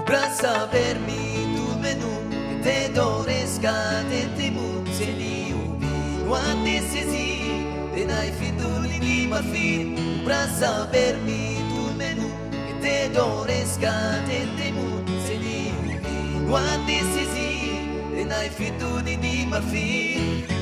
Pra sabermi tu menù che te doresca te temu se li ubi quando si te nai fiduli di marfil pra sabermi tu menù che te doresca te temu se li ubi quando si te nai fiduli di marfil